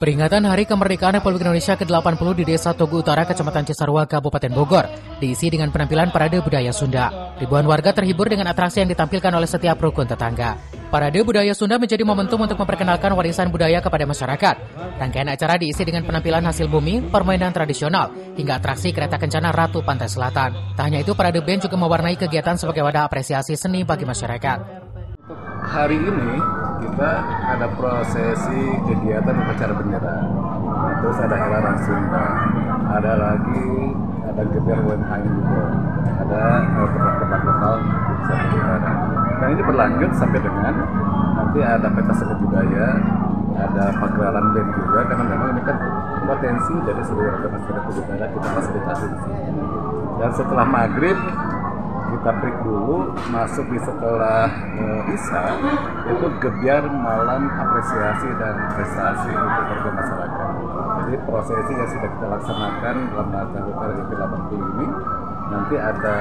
Peringatan Hari Kemerdekaan Republik Indonesia ke-80 di Desa Tugu Utara, Kecamatan Cisarua, Kabupaten Bogor, diisi dengan penampilan parade budaya Sunda. Ribuan warga terhibur dengan atraksi yang ditampilkan oleh setiap rukun tetangga. Parade budaya Sunda menjadi momentum untuk memperkenalkan warisan budaya kepada masyarakat. Rangkaian acara diisi dengan penampilan hasil bumi, permainan tradisional, hingga atraksi kereta kencana Ratu Pantai Selatan. Tak hanya itu, parade band juga mewarnai kegiatan sebagai wadah apresiasi seni bagi masyarakat. Hari ini kita ada prosesi kegiatan upacara bendera, terus ada helaran Sunda, ada gebiar UMKM juga, ada ternak lokal bisa berbicara. Dan ini berlanjut sampai dengan nanti ada pentas seni budaya, ada pagelaran band juga, karena memang ini kan potensi dari seluruh masyarakat Utara kita fasilitasi di sini. Dan setelah maghrib kita break dulu, masuk di setelah Isya itu gebiar malam apresiasi dan prestasi untuk warga masyarakat. Jadi prosesi yang sudah kita laksanakan dalam rangka HUT ke-80 ini, nanti ada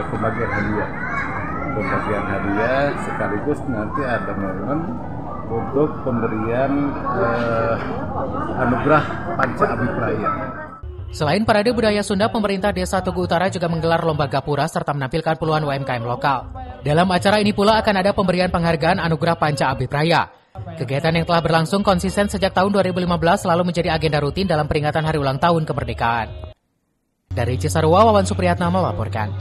pembagian hadiah sekaligus nanti ada momen untuk pemberian anugerah Panca Abipraya. Selain parade budaya Sunda, pemerintah Desa Tugu Utara juga menggelar lomba gapura serta menampilkan puluhan UMKM lokal. Dalam acara ini pula akan ada pemberian penghargaan Anugerah Panca Abipraya. Kegiatan yang telah berlangsung konsisten sejak tahun 2015 selalu menjadi agenda rutin dalam peringatan Hari Ulang Tahun Kemerdekaan. Dari Cisarua, Wawan Supriyatna melaporkan.